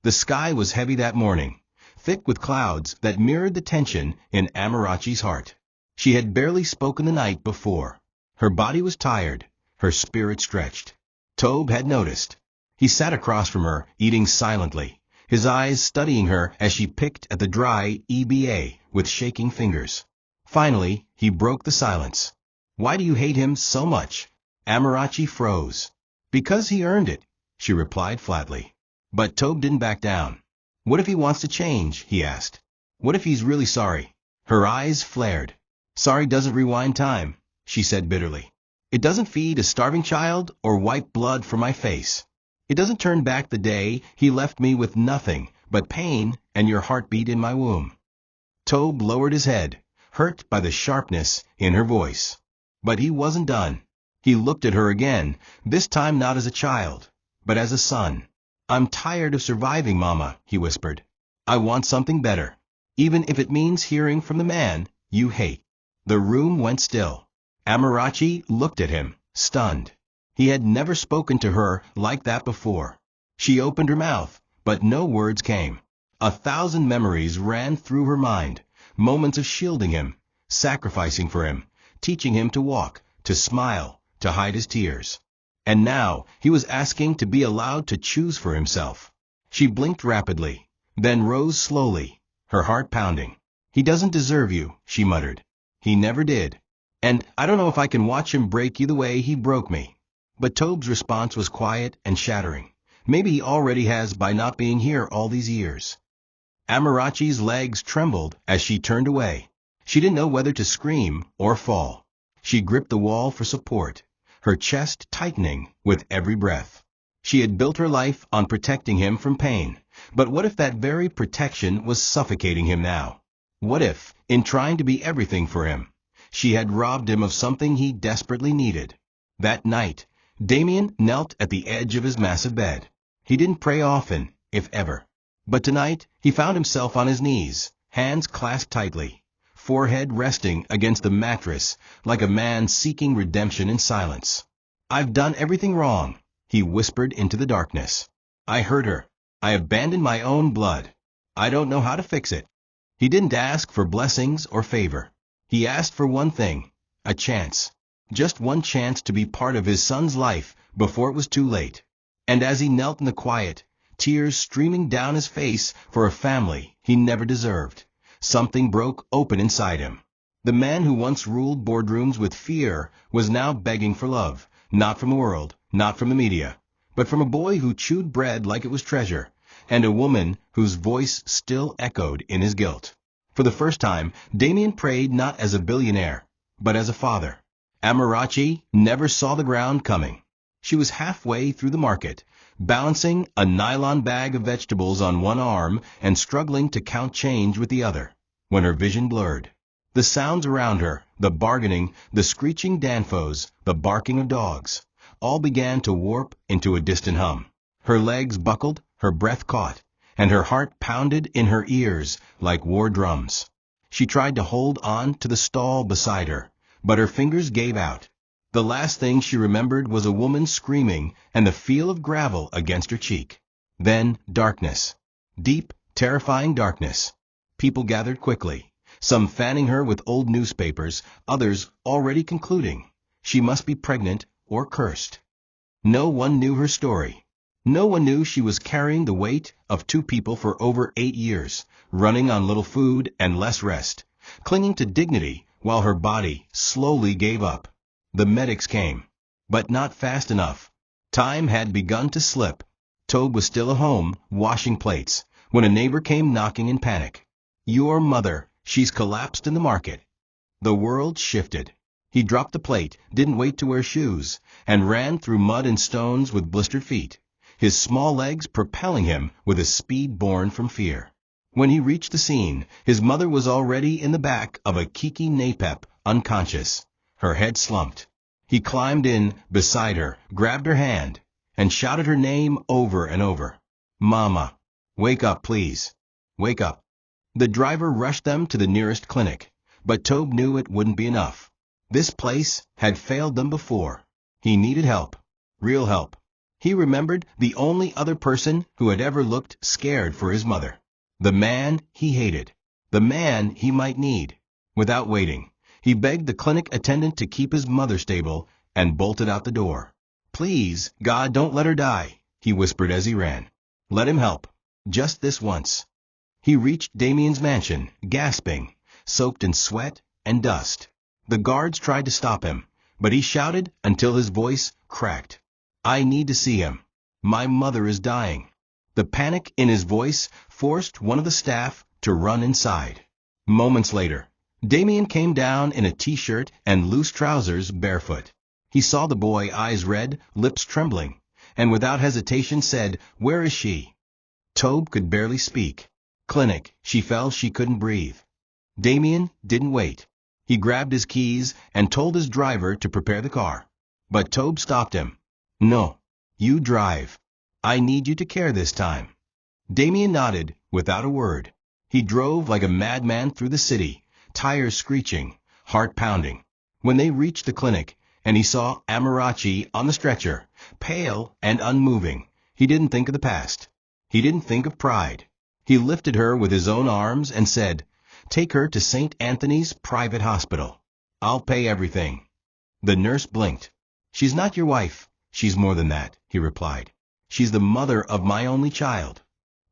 The sky was heavy that morning, thick with clouds that mirrored the tension in Amarachi's heart. She had barely spoken the night before. Her body was tired, her spirit stretched. Tobe had noticed. He sat across from her, eating silently, his eyes studying her as she picked at the dry EBA with shaking fingers. Finally, he broke the silence. "Why do you hate him so much?" Amarachi froze. "Because he earned it," she replied flatly. But Tobe didn't back down. "What if he wants to change?" he asked. "What if he's really sorry?" Her eyes flared. "Sorry doesn't rewind time," she said bitterly. "It doesn't feed a starving child or wipe blood from my face. It doesn't turn back the day he left me with nothing but pain and your heartbeat in my womb." Tobe lowered his head, hurt by the sharpness in her voice. But he wasn't done. He looked at her again, this time not as a child, but as a son. "I'm tired of surviving, Mama," he whispered. "I want something better, even if it means hearing from the man you hate." The room went still. Amarachi looked at him, stunned. He had never spoken to her like that before. She opened her mouth, but no words came. 1,000 memories ran through her mind, moments of shielding him, sacrificing for him, teaching him to walk, to smile, to hide his tears. And now he was asking to be allowed to choose for himself. She blinked rapidly, then rose slowly, her heart pounding. "He doesn't deserve you," she muttered. "He never did. And I don't know if I can watch him break you the way he broke me." But Tobe's response was quiet and shattering. Maybe he already has by not being here all these years. Amarachi's legs trembled as she turned away. She didn't know whether to scream or fall. She gripped the wall for support, her chest tightening with every breath. She had built her life on protecting him from pain, but what if that very protection was suffocating him now? What if, in trying to be everything for him, she had robbed him of something he desperately needed? That night, Damian knelt at the edge of his massive bed. He didn't pray often, if ever. But tonight, he found himself on his knees, hands clasped tightly, forehead resting against the mattress like a man seeking redemption in silence. "I've done everything wrong," he whispered into the darkness. "I hurt her. I abandoned my own blood. I don't know how to fix it." He didn't ask for blessings or favor. He asked for one thing, a chance. Just one chance to be part of his son's life before it was too late. And as he knelt in the quiet, tears streaming down his face for a family he never deserved, something broke open inside him. The man who once ruled boardrooms with fear was now begging for love, not from the world, not from the media, but from a boy who chewed bread like it was treasure, and a woman whose voice still echoed in his guilt. For the first time, Damian prayed not as a billionaire, but as a father. Amarachi never saw the ground coming. She was halfway through the market, balancing a nylon bag of vegetables on one arm and struggling to count change with the other, when her vision blurred. The sounds around her, the bargaining, the screeching danfos, the barking of dogs, all began to warp into a distant hum. Her legs buckled, her breath caught, and her heart pounded in her ears like war drums. She tried to hold on to the stall beside her, but her fingers gave out. The last thing she remembered was a woman screaming and the feel of gravel against her cheek. Then darkness. Deep, terrifying darkness. People gathered quickly, some fanning her with old newspapers, others already concluding she must be pregnant or cursed. No one knew her story. No one knew she was carrying the weight of 2 people for over 8 years, running on little food and less rest, clinging to dignity while her body slowly gave up. The medics came, but not fast enough. Time had begun to slip. Tobe was still at home, washing plates, when a neighbor came knocking in panic. "Your mother, she's collapsed in the market." The world shifted. He dropped the plate, didn't wait to wear shoes, and ran through mud and stones with blistered feet, his small legs propelling him with a speed born from fear. When he reached the scene, his mother was already in the back of a Kiki Napep, unconscious, her head slumped. He climbed in beside her, grabbed her hand, and shouted her name over and over. "Mama, wake up, please. Wake up." The driver rushed them to the nearest clinic, but Tobe knew it wouldn't be enough. This place had failed them before. He needed help. Real help. He remembered the only other person who had ever looked scared for his mother. The man he hated. The man he might need. Without waiting, he begged the clinic attendant to keep his mother stable and bolted out the door. "Please, God, don't let her die," he whispered as he ran. Let him help. Just this once. He reached Damian's mansion, gasping, soaked in sweat and dust. The guards tried to stop him, but he shouted until his voice cracked. "I need to see him. My mother is dying." The panic in his voice forced one of the staff to run inside. Moments later, Damian came down in a t-shirt and loose trousers, barefoot. He saw the boy, eyes red, lips trembling, and without hesitation said, "Where is she?" Tobe could barely speak. "Clinic." She felt she couldn't breathe. Damian didn't wait. He grabbed his keys and told his driver to prepare the car. But Tobe stopped him. "No, you drive. I need you to care this time." Damian nodded without a word. He drove like a madman through the city, tires screeching, heart pounding. When they reached the clinic, and he saw Amarachi on the stretcher, pale and unmoving, he didn't think of the past. He didn't think of pride. He lifted her with his own arms and said, "Take her to St. Anthony's private hospital. I'll pay everything." The nurse blinked. "She's not your wife. She's more than that," he replied. "She's the mother of my only child."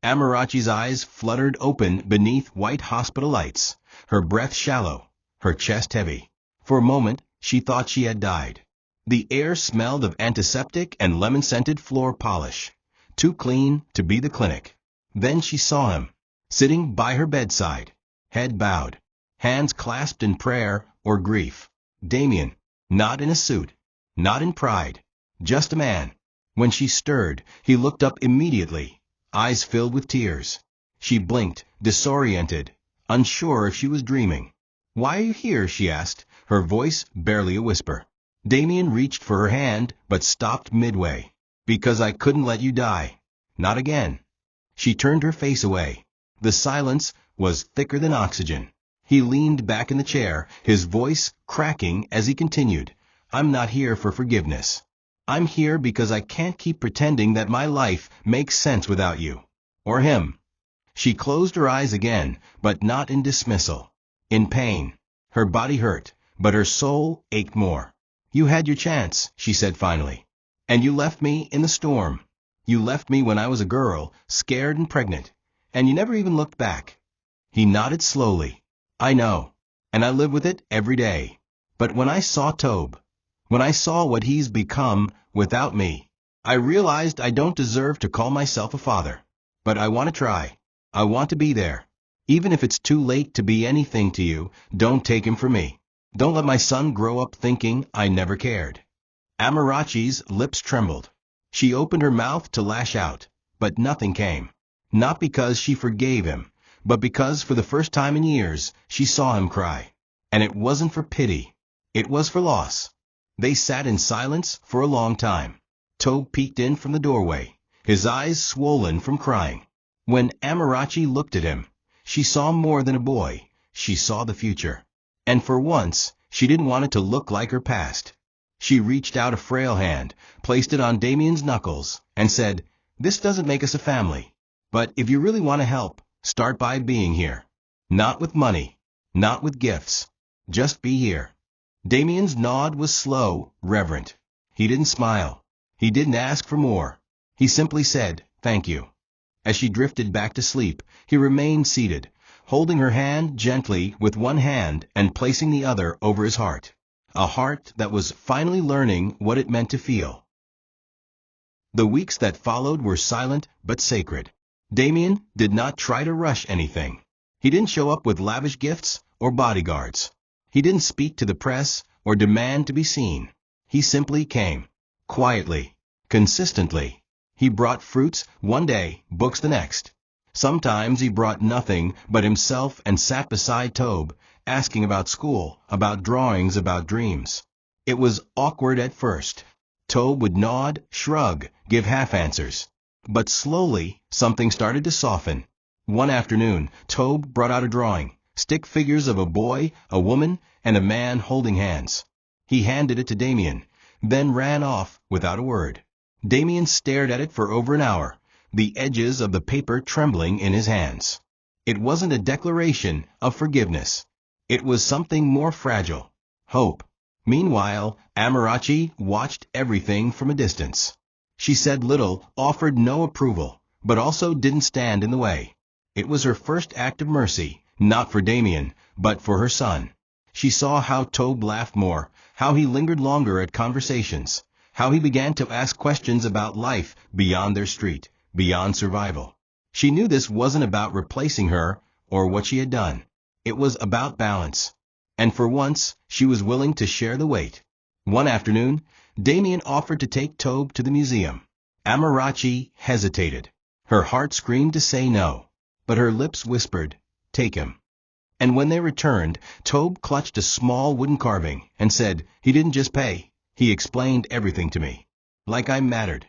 Amarachi's eyes fluttered open beneath white hospital lights, her breath shallow, her chest heavy. For a moment, she thought she had died. The air smelled of antiseptic and lemon-scented floor polish, too clean to be the clinic. Then she saw him, sitting by her bedside, head bowed, hands clasped in prayer or grief. Damian, not in a suit, not in pride, just a man. When she stirred, he looked up immediately, eyes filled with tears. She blinked, disoriented, unsure if she was dreaming. "Why are you here?" she asked, her voice barely a whisper. Damian reached for her hand, but stopped midway. "Because I couldn't let you die. Not again." She turned her face away. The silence was thicker than oxygen. He leaned back in the chair, his voice cracking as he continued, "I'm not here for forgiveness. I'm here because I can't keep pretending that my life makes sense without you. Or him." She closed her eyes again, but not in dismissal. In pain. Her body hurt, but her soul ached more. "You had your chance," she said finally. "And you left me in the storm. You left me when I was a girl, scared and pregnant, and you never even looked back." He nodded slowly. "I know, and I live with it every day. But when I saw Tobe, when I saw what he's become without me, I realized I don't deserve to call myself a father. But I want to try. I want to be there. Even if it's too late to be anything to you, don't take him from me. Don't let my son grow up thinking I never cared." Amarachi's lips trembled. She opened her mouth to lash out, but nothing came. Not because she forgave him, but because for the first time in years she saw him cry. And it wasn't for pity. It was for loss. They sat in silence for a long time. Tobe peeked in from the doorway, his eyes swollen from crying. When Amarachi looked at him, she saw more than a boy. She saw the future. And for once, she didn't want it to look like her past. She reached out a frail hand, placed it on Damian's knuckles, and said, "This doesn't make us a family. But if you really want to help, start by being here. Not with money, not with gifts. Just be here." Damian's nod was slow, reverent. He didn't smile. He didn't ask for more. He simply said, "Thank you." As she drifted back to sleep, he remained seated, holding her hand gently with one hand and placing the other over his heart. A heart that was finally learning what it meant to feel. The weeks that followed were silent but sacred. Damian did not try to rush anything. He didn't show up with lavish gifts or bodyguards. He didn't speak to the press or demand to be seen. He simply came. Quietly. Consistently. He brought fruits one day, books the next. Sometimes he brought nothing but himself and sat beside Tobe, asking about school, about drawings, about dreams. It was awkward at first. Tobe would nod, shrug, give half answers. But slowly, something started to soften. One afternoon, Tobe brought out a drawing, stick figures of a boy, a woman, and a man holding hands. He handed it to Damian, then ran off without a word. Damian stared at it for over an hour, the edges of the paper trembling in his hands. It wasn't a declaration of forgiveness. It was something more fragile. Hope. Meanwhile, Amarachi watched everything from a distance. She said little, offered no approval, but also didn't stand in the way. It was her first act of mercy, not for Damian, but for her son. She saw how Tobe laughed more, how he lingered longer at conversations, how he began to ask questions about life beyond their street, beyond survival. She knew this wasn't about replacing her or what she had done. It was about balance. And for once, she was willing to share the weight. One afternoon, Damian offered to take Tobe to the museum. Amarachi hesitated. Her heart screamed to say no, but her lips whispered, "Take him." And when they returned, Tobe clutched a small wooden carving and said, "He didn't just pay. He explained everything to me. Like I mattered."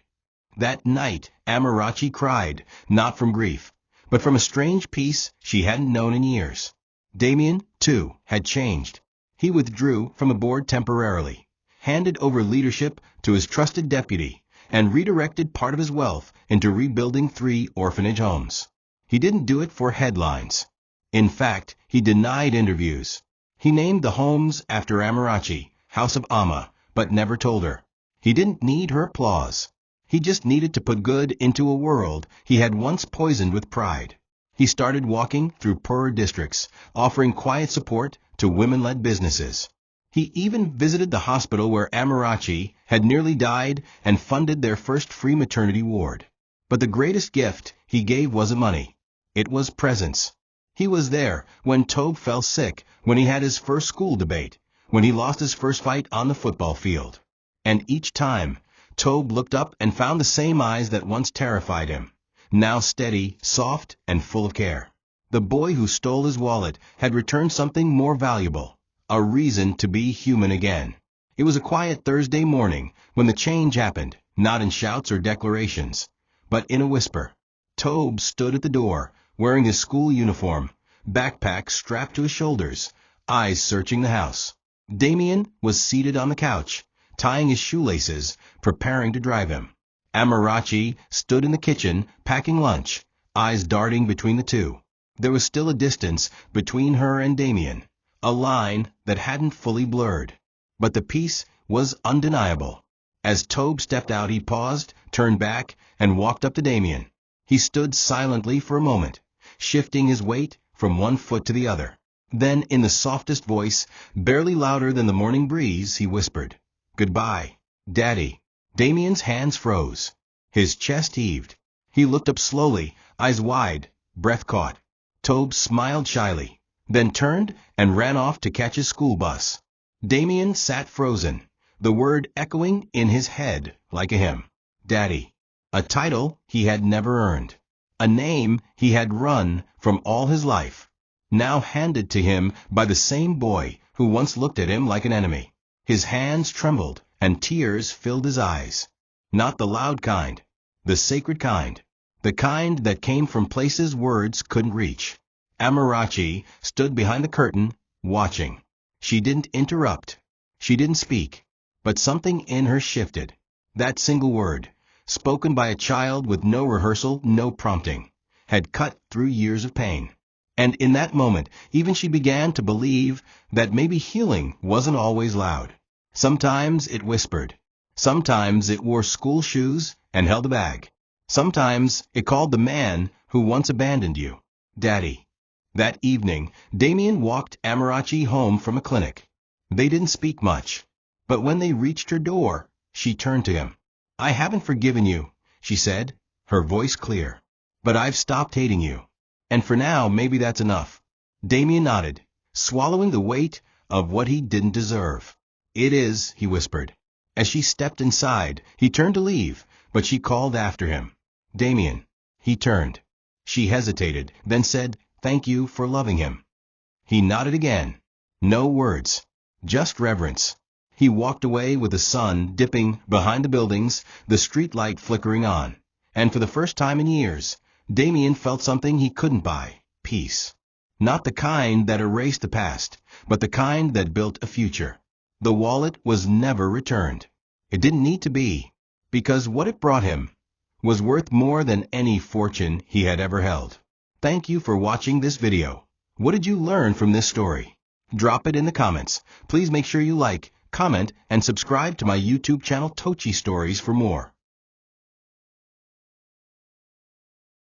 That night, Amarachi cried, not from grief, but from a strange peace she hadn't known in years. Damian, too, had changed. He withdrew from the board temporarily, handed over leadership to his trusted deputy, and redirected part of his wealth into rebuilding 3 orphanage homes. He didn't do it for headlines. In fact, he denied interviews. He named the homes after Amarachi, House of Amma, but never told her. He didn't need her applause. He just needed to put good into a world he had once poisoned with pride. He started walking through poorer districts, offering quiet support to women-led businesses. He even visited the hospital where Amarachi had nearly died and funded their first free maternity ward. But the greatest gift he gave wasn't money. It was presence. He was there when Tobe fell sick, when he had his first school debate, when he lost his first fight on the football field. And each time, Tobe looked up and found the same eyes that once terrified him, now steady, soft, and full of care. The boy who stole his wallet had returned something more valuable, a reason to be human again. It was a quiet Thursday morning when the change happened, not in shouts or declarations, but in a whisper. Tobe stood at the door, wearing his school uniform, backpack strapped to his shoulders, eyes searching the house. Damian was seated on the couch, tying his shoelaces, preparing to drive him. Amarachi stood in the kitchen, packing lunch, eyes darting between the two. There was still a distance between her and Damian, a line that hadn't fully blurred. But the peace was undeniable. As Tobe stepped out, he paused, turned back, and walked up to Damian. He stood silently for a moment, shifting his weight from one foot to the other. Then, in the softest voice, barely louder than the morning breeze, he whispered, "Goodbye, Daddy." Damian's hands froze. His chest heaved. He looked up slowly, eyes wide, breath caught. Tobe smiled shyly, then turned and ran off to catch his school bus. Damian sat frozen, the word echoing in his head like a hymn. Daddy. A title he had never earned. A name he had run from all his life. Now handed to him by the same boy who once looked at him like an enemy. His hands trembled, and tears filled his eyes. Not the loud kind, the sacred kind, the kind that came from places words couldn't reach. Amarachi stood behind the curtain, watching. She didn't interrupt. She didn't speak. But something in her shifted. That single word, spoken by a child with no rehearsal, no prompting, had cut through years of pain. And in that moment, even she began to believe that maybe healing wasn't always loud. Sometimes it whispered. Sometimes it wore school shoes and held a bag. Sometimes it called the man who once abandoned you, Daddy. That evening, Damian walked Amarachi home from a clinic. They didn't speak much, but when they reached her door, she turned to him. "I haven't forgiven you," she said, her voice clear, "but I've stopped hating you. And for now, maybe that's enough." Damian nodded, swallowing the weight of what he didn't deserve. "It is," he whispered. As she stepped inside, he turned to leave, but she called after him. "Damian." He turned. She hesitated, then said, "Thank you for loving him." He nodded again. No words, just reverence. He walked away with the sun dipping behind the buildings, the street light flickering on. And for the first time in years, Damian felt something he couldn't buy: peace. Not the kind that erased the past, but the kind that built a future. The wallet was never returned. It didn't need to be, because what it brought him was worth more than any fortune he had ever held. Thank you for watching this video. What did you learn from this story? Drop it in the comments. Please make sure you like, comment, and subscribe to my YouTube channel Tochi Stories for more.